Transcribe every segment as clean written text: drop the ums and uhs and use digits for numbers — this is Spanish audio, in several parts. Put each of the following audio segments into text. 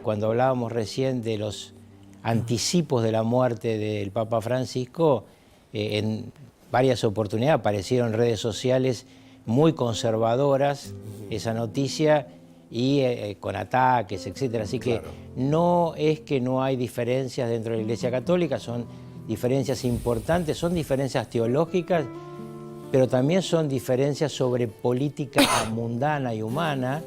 cuando hablábamos recién de los anticipos de la muerte del Papa Francisco, en varias oportunidades aparecieron en redes sociales muy conservadoras esa noticia y con ataques, etcétera. Así que no es que no hay diferencias dentro de la Iglesia Católica, son diferencias importantes, son diferencias teológicas, pero también son diferencias sobre política mundana y humana,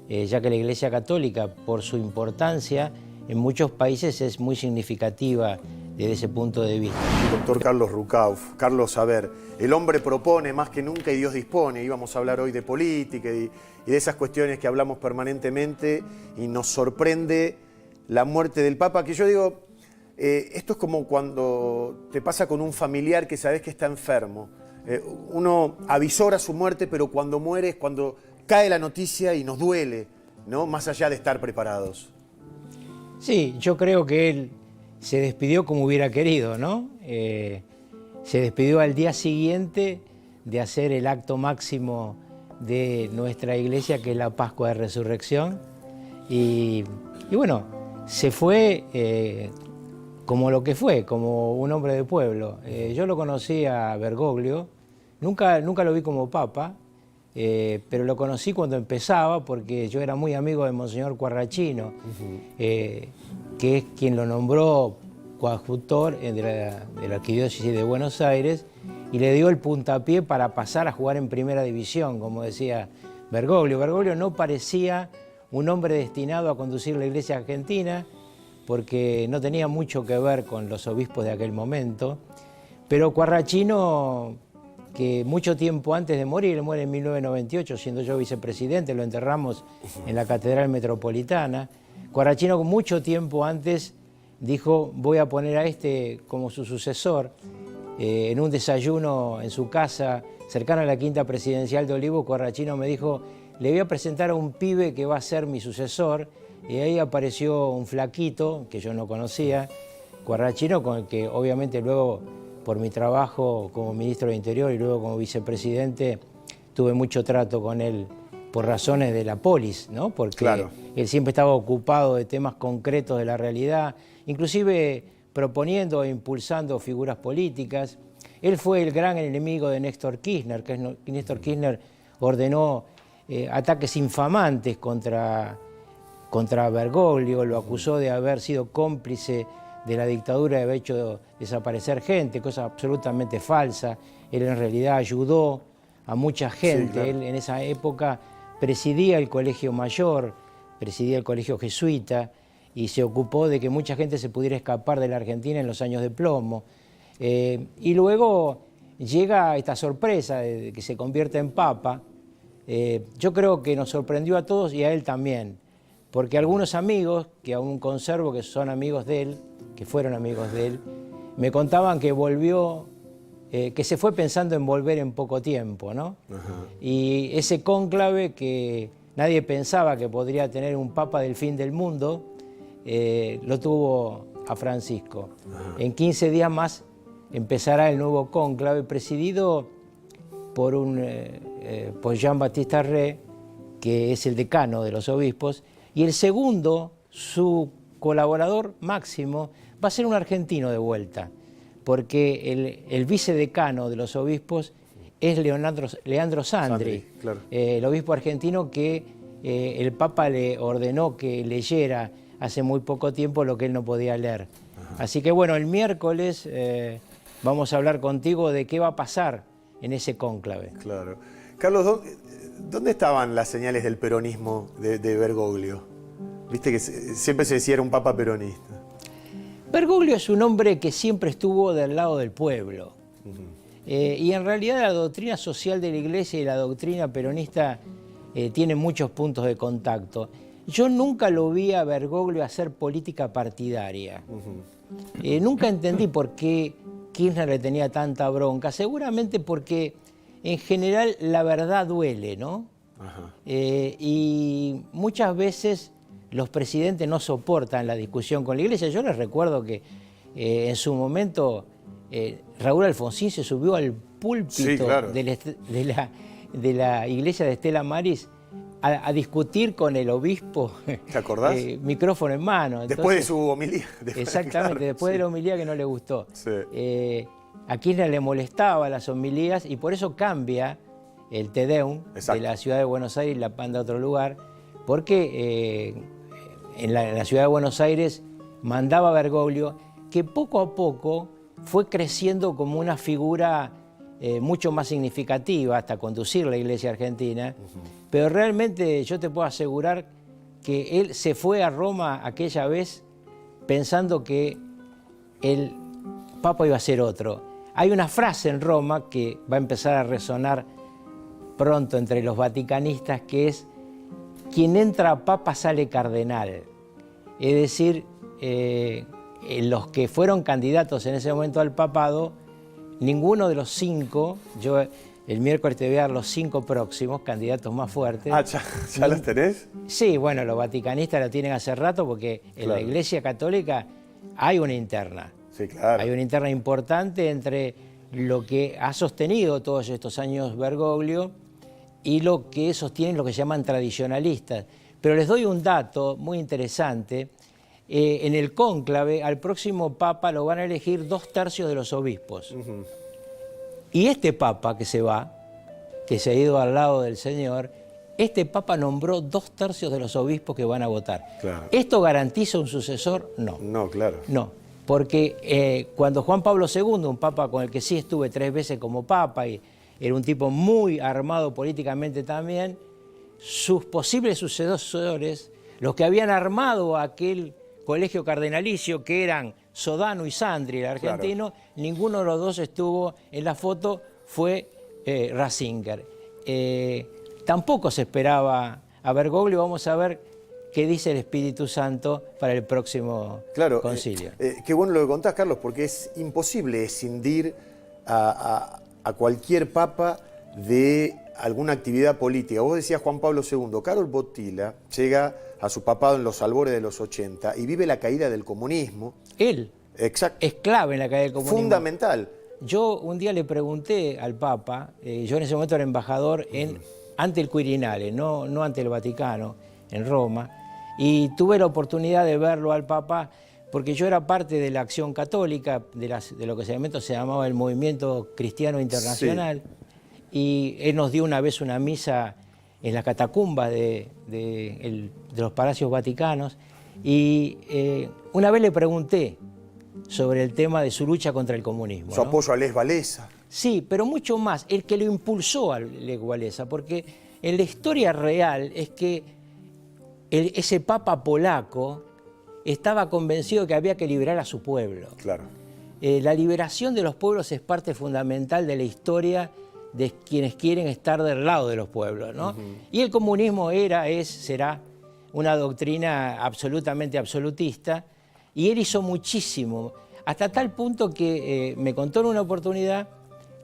ya que la Iglesia Católica, por su importancia, en muchos países es muy significativa desde ese punto de vista. Doctor Carlos Rucauf. Carlos, a ver, el hombre propone más que nunca y Dios dispone. Íbamos a hablar hoy de política y de esas cuestiones que hablamos permanentemente y nos sorprende la muerte del Papa, que yo digo, esto es como cuando te pasa con un familiar que sabes que está enfermo. Uno avisora su muerte, pero cuando muere es cuando cae la noticia y nos duele, ¿no? Más allá de estar preparados. Sí, yo creo que él se despidió como hubiera querido, ¿no? Se despidió al día siguiente de hacer el acto máximo de nuestra iglesia, que es la Pascua de Resurrección. Y bueno, se fue como lo que fue, como un hombre de pueblo. Yo lo conocí a Bergoglio, nunca lo vi como papa, pero lo conocí cuando empezaba porque yo era muy amigo de Monseñor Quarracino, que es quien lo nombró coadjutor de la Arquidiócesis de Buenos Aires y le dio el puntapié para pasar a jugar en Primera División, como decía Bergoglio. Bergoglio no parecía un hombre destinado a conducir la Iglesia argentina porque no tenía mucho que ver con los obispos de aquel momento, pero Quarracino, que mucho tiempo antes de morir, él muere en 1998, siendo yo vicepresidente, lo enterramos en la Catedral Metropolitana. Quarracino, mucho tiempo antes, dijo, voy a poner a este como su sucesor. En un desayuno en su casa, cercano a la Quinta Presidencial de Olivos, Quarracino me dijo, le voy a presentar a un pibe que va a ser mi sucesor, y ahí apareció un flaquito, que yo no conocía, Quarracino, con el que obviamente luego, por mi trabajo como ministro de Interior y luego como vicepresidente, tuve mucho trato con él por razones de la polis, ¿no? Porque él siempre estaba ocupado de temas concretos de la realidad, inclusive proponiendo e impulsando figuras políticas. Él fue el gran enemigo de Néstor Kirchner, que Néstor Kirchner ordenó ataques infamantes contra Bergoglio, lo acusó de haber sido cómplice de la dictadura, de haber hecho desaparecer gente, cosa absolutamente falsa. Él en realidad ayudó a mucha gente. Sí, claro. Él en esa época presidía el colegio mayor, presidía el colegio jesuita y se ocupó de que mucha gente se pudiera escapar de la Argentina en los años de plomo. Y luego llega esta sorpresa de que se convierte en papa. Yo creo que nos sorprendió a todos y a él también, porque algunos amigos, que aún conservo que son amigos de él, que fueron amigos de él, me contaban que volvió, que se fue pensando en volver en poco tiempo, ¿no? Y ese cónclave que nadie pensaba que podría tener un papa del fin del mundo, lo tuvo a Francisco. En 15 días más empezará el nuevo cónclave presidido por por Jean-Baptiste Arré, que es el decano de los obispos, y el segundo, su colaborador máximo, va a ser un argentino de vuelta, porque el vicedecano de los obispos es Leandro Sandri, claro. El obispo argentino que el Papa le ordenó que leyera hace muy poco tiempo lo que él no podía leer. Así que bueno, el miércoles vamos a hablar contigo de qué va a pasar en ese cónclave. Claro. Carlos, ¿dónde estaban las señales del peronismo de Bergoglio? Viste que siempre se decía era un papa peronista. Bergoglio es un hombre que siempre estuvo del lado del pueblo. Y en realidad la doctrina social de la Iglesia y la doctrina peronista tienen muchos puntos de contacto. Yo nunca lo vi a Bergoglio hacer política partidaria. Nunca entendí por qué Kirchner le tenía tanta bronca. Seguramente porque en general la verdad duele, ¿no? Y muchas veces los presidentes no soportan la discusión con la Iglesia. Yo les recuerdo que en su momento Raúl Alfonsín se subió al púlpito de la iglesia de Estela Maris a discutir con el obispo. ¿Te acordás? Micrófono en mano. Entonces, después de su homilía. Exactamente, claro, después de la homilía que no le gustó. Sí. A Kirchner le molestaba las homilías y por eso cambia el Te Deum de la ciudad de Buenos Aires y la manda a otro lugar, porque en la ciudad de Buenos Aires mandaba a Bergoglio, que poco a poco fue creciendo como una figura mucho más significativa hasta conducir la Iglesia argentina, pero realmente yo te puedo asegurar que él se fue a Roma aquella vez pensando que el Papa iba a ser otro. Hay una frase en Roma que va a empezar a resonar pronto entre los vaticanistas, que es: quien entra a Papa sale cardenal. Es decir, los que fueron candidatos en ese momento al papado, ninguno de los 5, yo el miércoles te voy a dar los 5 próximos candidatos más fuertes. Ah, ¿ya los tenés? Sí, bueno, los vaticanistas lo tienen hace rato porque en la Iglesia Católica hay una interna. Sí, claro. Hay una interna importante entre lo que ha sostenido todos estos años Bergoglio y lo que sostienen lo que se llaman tradicionalistas. Pero les doy un dato muy interesante. En el cónclave, al próximo papa lo van a elegir 2/3 de los obispos. Y este papa que se va, que se ha ido al lado del Señor, este papa nombró 2/3 de los obispos que van a votar. Claro. ¿Esto garantiza un sucesor? No. No, claro. No, porque cuando Juan Pablo II, un papa con el que sí estuve 3 veces como papa y era un tipo muy armado políticamente también, sus posibles sucesores, los que habían armado aquel colegio cardenalicio, que eran Sodano y Sandri, el argentino, ninguno de los dos estuvo en la foto, fue Ratzinger. Tampoco se esperaba a Bergoglio. Vamos a ver qué dice el Espíritu Santo para el próximo concilio. Qué bueno lo que contás, Carlos, porque es imposible escindir a cualquier papa de alguna actividad política. Vos decías Juan Pablo II, Karol Wojtyła llega a su papado en los albores de los 80 y vive la caída del comunismo. Él es clave en la caída del comunismo. Fundamental. Yo un día le pregunté al Papa, yo en ese momento era embajador ante el Quirinale, no ante el Vaticano, en Roma, y tuve la oportunidad de verlo al Papa porque yo era parte de la acción católica, de lo que en ese momento se llamaba el Movimiento Cristiano Internacional, y él nos dio una vez una misa en las catacumbas de los palacios vaticanos, y una vez le pregunté sobre el tema de su lucha contra el comunismo. Su apoyo a Lech Walesa. Sí, pero mucho más, el que lo impulsó a Lech Walesa, porque en la historia real es que ese papa polaco estaba convencido de que había que liberar a su pueblo. Claro. La liberación de los pueblos es parte fundamental de la historia de quienes quieren estar del lado de los pueblos, ¿no? Y el comunismo será una doctrina absolutamente absolutista, y él hizo muchísimo, hasta tal punto que me contó en una oportunidad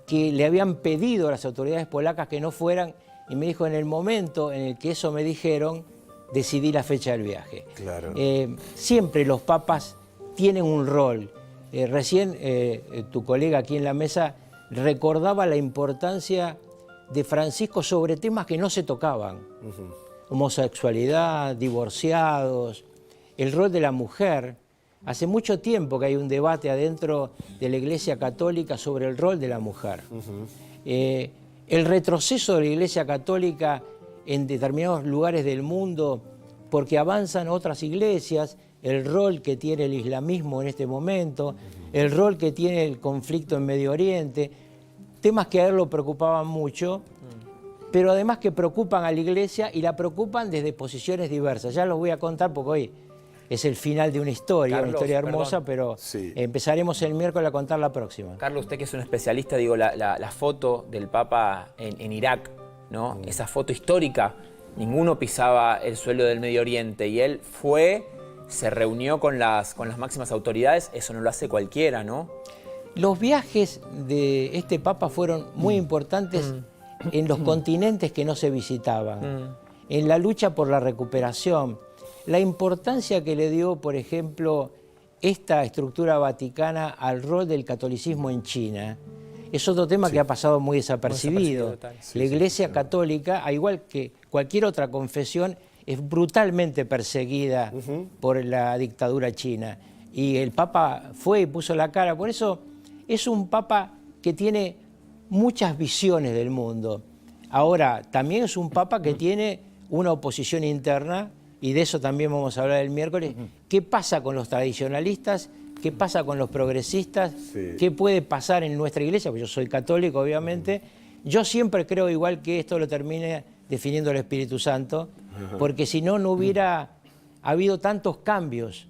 que le habían pedido a las autoridades polacas que no fueran, y me dijo: en el momento en el que eso me dijeron, decidí la fecha del viaje. Claro. Siempre los papas tienen un rol. Recién tu colega aquí en la mesa recordaba la importancia de Francisco sobre temas que no se tocaban. Homosexualidad, divorciados, el rol de la mujer. Hace mucho tiempo que hay un debate adentro de la Iglesia Católica sobre el rol de la mujer. El retroceso de la Iglesia Católica en determinados lugares del mundo, porque avanzan otras iglesias, el rol que tiene el islamismo en este momento, el rol que tiene el conflicto en Medio Oriente, temas que a él lo preocupaban mucho, pero además que preocupan a la Iglesia y la preocupan desde posiciones diversas. Ya los voy a contar porque hoy es el final de una historia, Carlos, una historia hermosa, perdón. pero empezaremos el miércoles a contar la próxima. Carlos, usted que es un especialista, digo, la foto del Papa en Irak, ¿no? Esa foto histórica, ninguno pisaba el suelo del Medio Oriente y él se reunió con las máximas autoridades, eso no lo hace cualquiera, ¿no? Los viajes de este Papa fueron muy importantes en los continentes que no se visitaban, en la lucha por la recuperación. La importancia que le dio, por ejemplo, esta estructura vaticana al rol del catolicismo en China es otro tema que ha pasado muy desapercibido. total. La Iglesia Católica, al igual que cualquier otra confesión, es brutalmente perseguida por la dictadura china. Y el Papa fue y puso la cara. Por eso es un Papa que tiene muchas visiones del mundo. Ahora, también es un Papa que tiene una oposición interna, y de eso también vamos a hablar el miércoles. ¿Qué pasa con los tradicionalistas? ¿Qué pasa con los progresistas? Sí. ¿Qué puede pasar en nuestra iglesia? Pues yo soy católico, obviamente. Yo siempre creo igual que esto lo termine definiendo el Espíritu Santo, porque si no, no hubiera habido tantos cambios.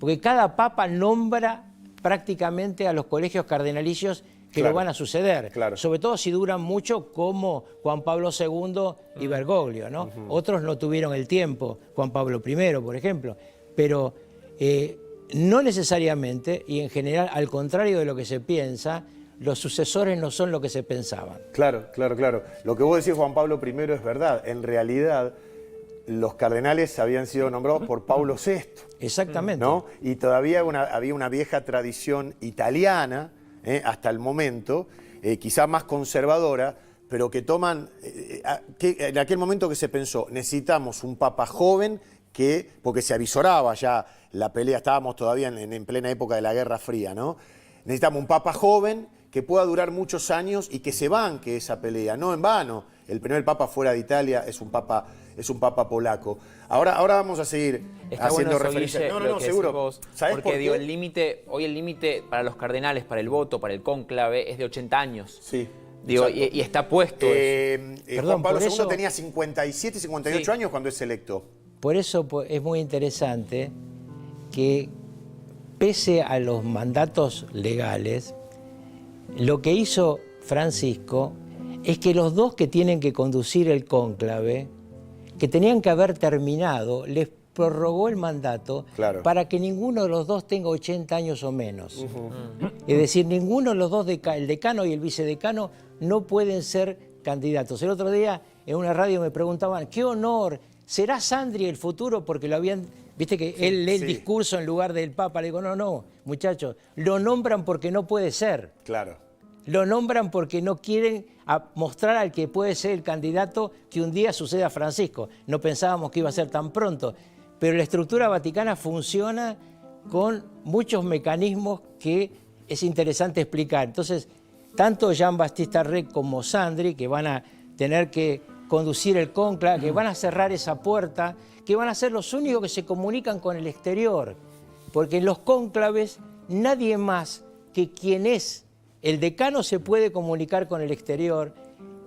Porque cada papa nombra prácticamente a los colegios cardenalicios que Claro, lo van a suceder. claro. Sobre todo si duran mucho, como Juan Pablo II y Bergoglio, ¿no? Otros no tuvieron el tiempo, Juan Pablo I, por ejemplo. Pero no necesariamente, y en general, al contrario de lo que se piensa, los sucesores no son lo que se pensaban. Claro, claro, claro. Lo que vos decís, Juan Pablo I, es verdad. En realidad, los cardenales habían sido nombrados por Pablo VI. Exactamente. ¿No? Y todavía había una vieja tradición italiana, hasta el momento, quizá más conservadora, pero que toman, en aquel momento que se pensó, necesitamos un papa joven, porque se avisoraba ya la pelea, estábamos todavía en plena época de la Guerra Fría, ¿no? Necesitamos un papa joven que pueda durar muchos años y que se banque esa pelea, no en vano. El primer papa fuera de Italia es un papa polaco. Ahora vamos a seguir Está haciendo bueno eso, referencia. Guille, No, lo que seguro. decís vos, ¿Sabés porque por qué? digo, hoy el límite para los cardenales, para el voto, para el cónclave, es de 80 años. Sí. Digo, exacto. y está puesto eso. Perdón, Juan Pablo por II eso- tenía 57, 58 Sí. años cuando es electo. Por eso es muy interesante que, pese a los mandatos legales, lo que hizo Francisco es que los dos que tienen que conducir el cónclave, que tenían que haber terminado, les prorrogó el mandato Claro. para que ninguno de los dos tenga 80 años o menos. Es decir, ninguno de los dos, el decano y el vicedecano, no pueden ser candidatos. El otro día en una radio me preguntaban, qué honor, ¿será Sandri el futuro? Porque lo habían, viste que él lee el sí. discurso en lugar del Papa. Le digo, no, muchachos, lo nombran porque no puede ser. Claro. Lo nombran porque no quieren mostrar al que puede ser el candidato que un día suceda a Francisco. No pensábamos que iba a ser tan pronto. Pero la estructura vaticana funciona con muchos mecanismos que es interesante explicar. Entonces, tanto Jean Baptiste Rey como Sandri, que van a tener que conducir el cónclave, que van a cerrar esa puerta, que van a ser los únicos que se comunican con el exterior. Porque en los cónclaves nadie más que quien es el decano se puede comunicar con el exterior,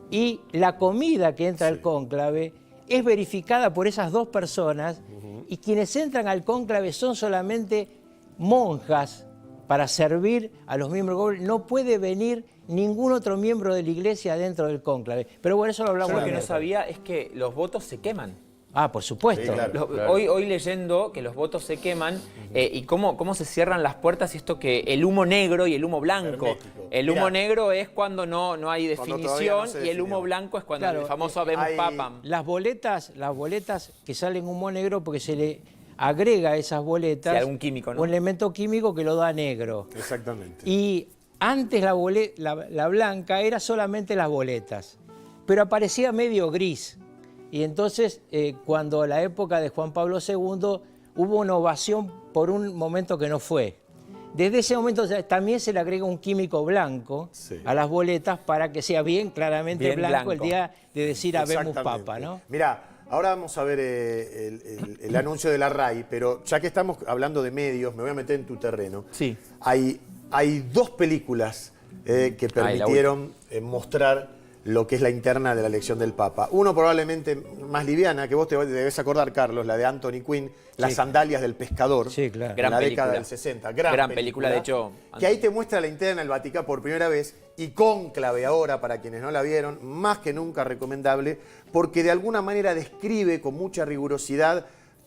y la comida que entra al cónclave es verificada por esas dos personas, y quienes entran al cónclave son solamente monjas para servir a los miembros del gobierno. No puede venir ningún otro miembro de la iglesia dentro del cónclave. Pero bueno, eso lo hablamos. Yo lo que no luego. sabía es que los votos se queman. Ah, por supuesto. Sí, claro. Hoy leyendo que los votos se queman y cómo se cierran las puertas, y esto que el humo negro y el humo blanco. Hermético. El humo Mirá. negro es cuando no hay Cuando todavía definición, no se y el humo definió. blanco es cuando Claro, el famoso habemos hay- papam. Las boletas que salen humo negro porque se le agrega a esas boletas Sí, algún químico, ¿no? un elemento químico que lo da negro. Exactamente. Y antes la blanca era solamente las boletas, pero aparecía medio gris. Y entonces, cuando la época de Juan Pablo II, hubo una ovación por un momento que no fue. Desde ese momento también se le agrega un químico blanco Sí. a las boletas para que sea bien claramente Bien blanco el blanco. día de decir habemos Exactamente. papa, ¿no? Mirá, ahora vamos a ver el anuncio de la RAI, pero ya que estamos hablando de medios, me voy a meter en tu terreno. Sí. Hay dos películas que permitieron mostrar lo que es la interna de la elección del Papa. Uno probablemente más liviana, que vos te debes acordar, Carlos, la de Anthony Quinn, Las Sí. sandalias del pescador, Sí, claro. en Gran la película. década del 60. Gran película, de hecho. Que ahí te muestra la interna del Vaticano por primera vez, y cónclave ahora, para quienes no la vieron, más que nunca recomendable, porque de alguna manera describe con mucha rigurosidad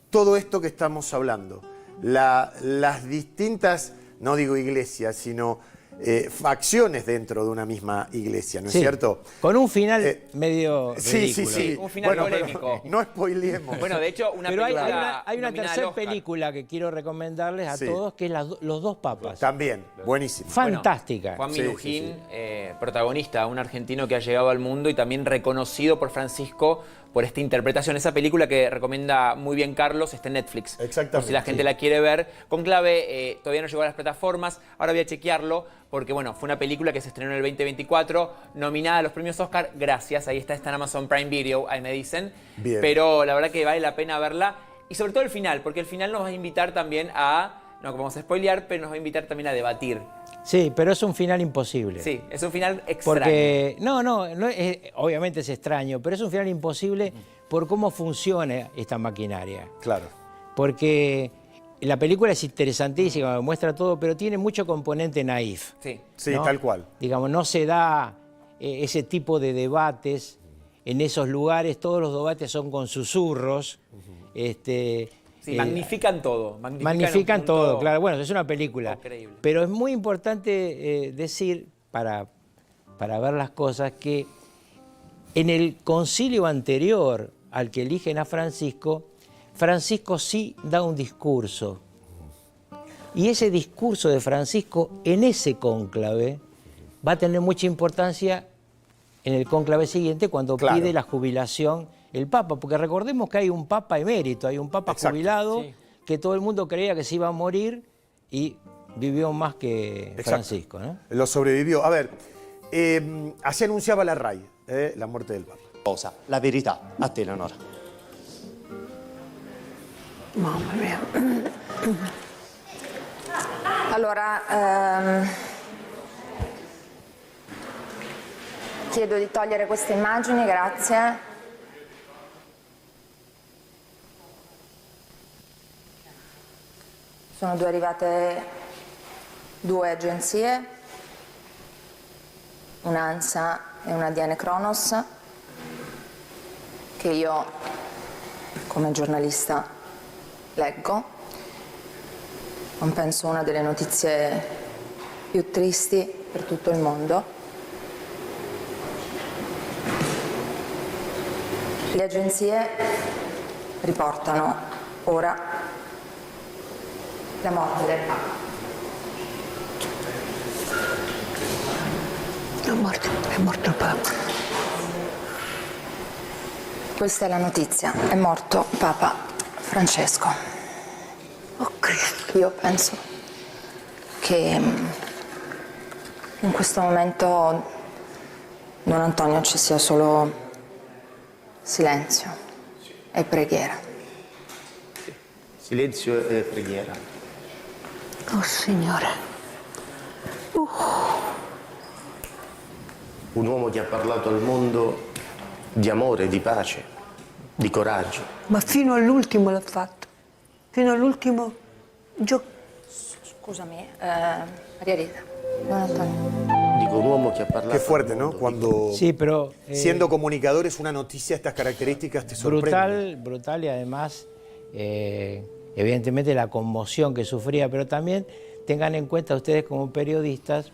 todo esto que estamos hablando. Las distintas, no digo iglesias, sino facciones dentro de una misma iglesia, ¿no es Sí, cierto? con un final medio Sí, sí, ridículo. sí. Un final Pero polémico. no spoileemos. Bueno, de hecho, una Pero hay película una nominada al tercera Oscar. película que quiero recomendarles a Sí. todos, que es Los dos papas. También, buenísimo. Fantástica. Juan Sí, Minujín, sí, protagonista, un argentino que ha llegado al mundo y también reconocido por Francisco por esta interpretación. Esa película que recomienda muy bien Carlos está en Netflix. Exactamente, Por si la gente sí. la quiere ver. Conclave todavía no llegó a las plataformas. Ahora voy a chequearlo porque, bueno, fue una película que se estrenó en el 2024, nominada a los premios Oscar. Gracias, ahí está en Amazon Prime Video, ahí me dicen. Bien. Pero la verdad que vale la pena verla. Y sobre todo el final, porque el final nos va a invitar también a, no vamos a spoilear, pero nos va a invitar también a debatir. Sí, pero es un final imposible. Sí, es un final extraño. Porque, no es, obviamente es extraño, pero es un final imposible por cómo funciona esta maquinaria. Claro. Porque la película es interesantísima, muestra todo, pero tiene mucho componente naif. Sí. Sí, ¿no? tal cual. Digamos, no se da ese tipo de debates en esos lugares, todos los debates son con susurros. Sí, magnifican todo. Magnifican un punto todo, claro. Bueno, es una película. increíble. Pero es muy importante decir, para ver las cosas, que en el concilio anterior al que eligen a Francisco, Francisco sí da un discurso. Y ese discurso de Francisco en ese cónclave va a tener mucha importancia en el cónclave siguiente cuando Claro. pide la jubilación el Papa. Porque recordemos que hay un Papa emérito, hay un Papa Exacto. jubilado Sí. que todo el mundo creía que se iba a morir y vivió más que Exacto. Francisco, ¿no? Lo sobrevivió. A ver, así anunciaba la RAI, la muerte del Papa. Cosa, la verità. A te, Leonora. Mamma mia. Allora, chiedo di togliere queste immagini, grazie. Sono arrivate due agenzie, un'ANSA e una DN Kronos, che io come giornalista leggo. Non penso una delle notizie più tristi per tutto il mondo. Le agenzie riportano ora la morte del Papa. È morto il Papa. Questa è la notizia, è morto Papa Francesco. Oh Cristo. Io penso che in questo momento, Don Antonio, ci sia solo silenzio e preghiera. Silenzio e preghiera. Oh Signore. Un uomo che ha parlato al mondo di amore, di pace, di coraggio. Ma fino all'ultimo l'ha fatto. Fino all'ultimo Scusami, Maria Rita. Don Antonio. Dico un uomo che ha parlato Qué fuerte, al ¿no? mondo Cuando Sí, pero siendo comunicadores una noticia de estas características te sorprende. brutal y además, evidentemente la conmoción que sufría, pero también tengan en cuenta ustedes como periodistas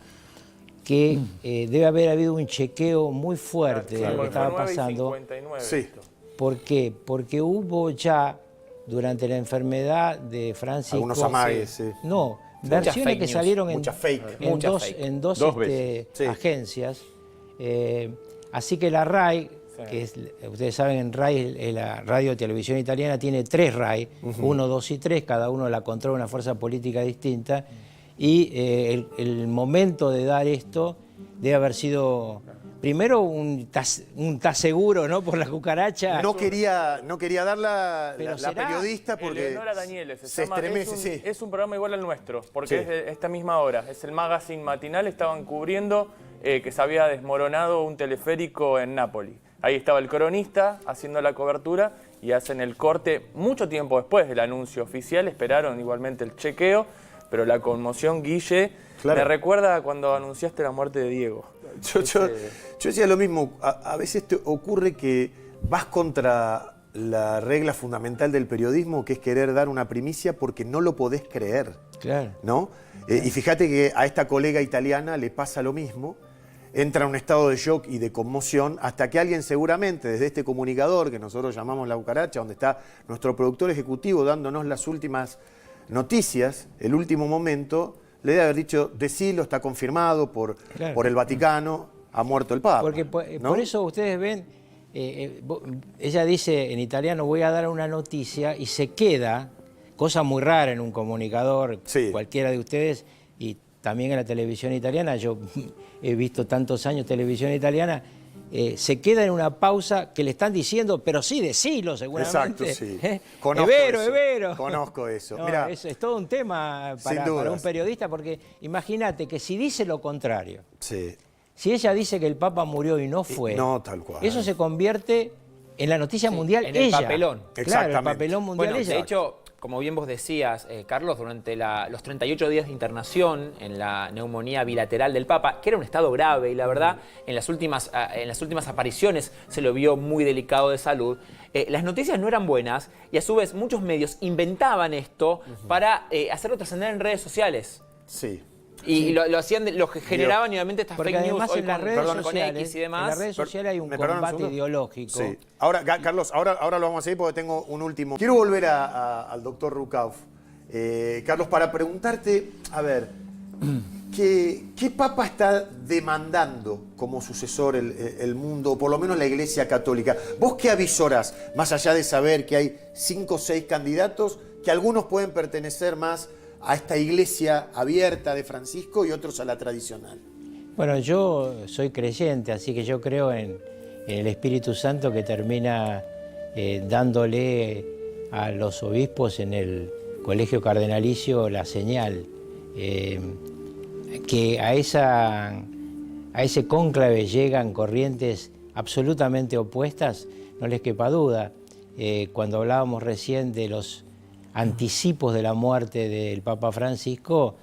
que debe haber habido un chequeo muy fuerte de lo que estaba pasando. Sí. ¿Por qué? Porque hubo ya, durante la enfermedad de Francisco, Algunos amagues, sí. no, versiones fake que news, salieron mucha fake. en Mucha dos, fake. en dos, Dos veces. Sí. agencias. Así que la RAI, que es, ustedes saben, en RAI es la Radio Televisión Italiana, tiene 3 RAI, 1, 2 y 3, cada uno la controla una fuerza política distinta. Y el momento de dar esto debe haber sido, primero, un seguro, ¿no? Por la cucaracha. No quería darla Pero la será periodista porque Eleonora Danieles, se estremece, sí. es un programa igual al nuestro, porque Sí. es de esta misma hora, es el magazine matinal, estaban cubriendo que se había desmoronado un teleférico en Nápoli. Ahí estaba el cronista haciendo la cobertura y hacen el corte mucho tiempo después del anuncio oficial, esperaron igualmente el chequeo, pero la conmoción, Guille, Claro. me recuerda a cuando anunciaste la muerte de Diego. Yo decía lo mismo, a veces te ocurre que vas contra la regla fundamental del periodismo, que es querer dar una primicia porque no lo podés creer. Claro. ¿No? Y fíjate que a esta colega italiana le pasa lo mismo. Entra en un estado de shock y de conmoción hasta que alguien seguramente desde este comunicador que nosotros llamamos La Cucaracha, donde está nuestro productor ejecutivo dándonos las últimas noticias, el último momento, le debe haber dicho, decilo, está confirmado por el Vaticano, ha muerto el Papa. Porque ¿no? por eso ustedes ven, ella dice en italiano, voy a dar una noticia y se queda, cosa muy rara en un comunicador, Sí. cualquiera de ustedes, y también en la televisión italiana, yo he visto tantos años televisión italiana, se queda en una pausa que le están diciendo, pero sí, decilo seguramente. Exacto, sí. ¿Eh? Conozco Evero, eso. Evero. Conozco eso. No, Mirá, es todo un tema Sin para un dudas. periodista, porque imagínate que si dice lo contrario, sí. si ella dice que el Papa murió y no fue, No, tal cual. eso se convierte en la noticia mundial en el ella. papelón. Claro, el Exactamente. papelón mundial Bueno, ella. de hecho, como bien vos decías, Carlos, durante los 38 días de internación en la neumonía bilateral del Papa, que era un estado grave y la verdad, en las últimas apariciones se lo vio muy delicado de salud, las noticias no eran buenas y a su vez muchos medios inventaban esto para hacerlo trascender en redes sociales. Sí. Y lo hacían, lo que generaban obviamente estas Porque fake news además hoy en las con, redes con sociales, X y en demás. las redes sociales hay un ¿Me perdonan un combate segundo? ideológico. Sí. Ahora, Carlos, ahora lo vamos a seguir porque tengo un último. Quiero volver al doctor Rucauf. Carlos, para preguntarte, a ver, ¿qué papa está demandando como sucesor el mundo, o por lo menos la Iglesia Católica? ¿Vos qué avisorás, más allá de saber que hay 5 o 6 candidatos, que algunos pueden pertenecer más a esta iglesia abierta de Francisco y otros a la tradicional? Bueno, yo soy creyente, así que yo creo en el Espíritu Santo que termina dándole a los obispos en el colegio cardenalicio la señal. Que a ese cónclave llegan corrientes absolutamente opuestas, no les quepa duda. Cuando hablábamos recién de los anticipos de la muerte del Papa Francisco,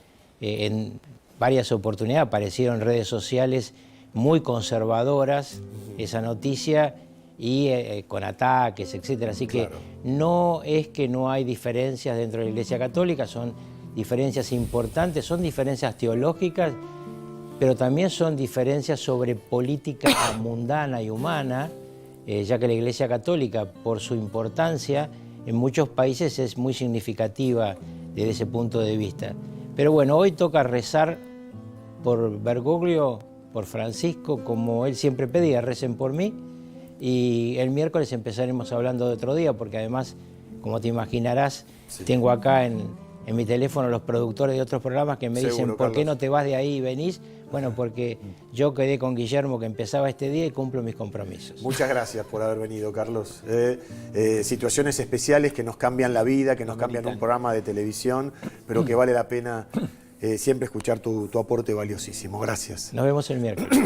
en varias oportunidades aparecieron en redes sociales muy conservadoras esa noticia y con ataques, etcétera. Así que no es que no hay diferencias dentro de la Iglesia Católica, son diferencias importantes, son diferencias teológicas, pero también son diferencias sobre política mundana y humana, ya que la Iglesia Católica, por su importancia, en muchos países es muy significativa desde ese punto de vista. Pero bueno, hoy toca rezar por Bergoglio, por Francisco, como él siempre pedía, recen por mí. Y el miércoles empezaremos hablando de otro día, porque además, como te imaginarás, tengo acá en mi teléfono los productores de otros programas que me dicen, ¿por qué no te vas de ahí y venís? Bueno, porque yo quedé con Guillermo que empezaba este día y cumplo mis compromisos. Muchas gracias por haber venido, Carlos. Situaciones especiales que nos cambian la vida, que nos cambian un programa de televisión, pero que vale la pena siempre escuchar tu aporte valiosísimo. Gracias. Nos vemos el miércoles.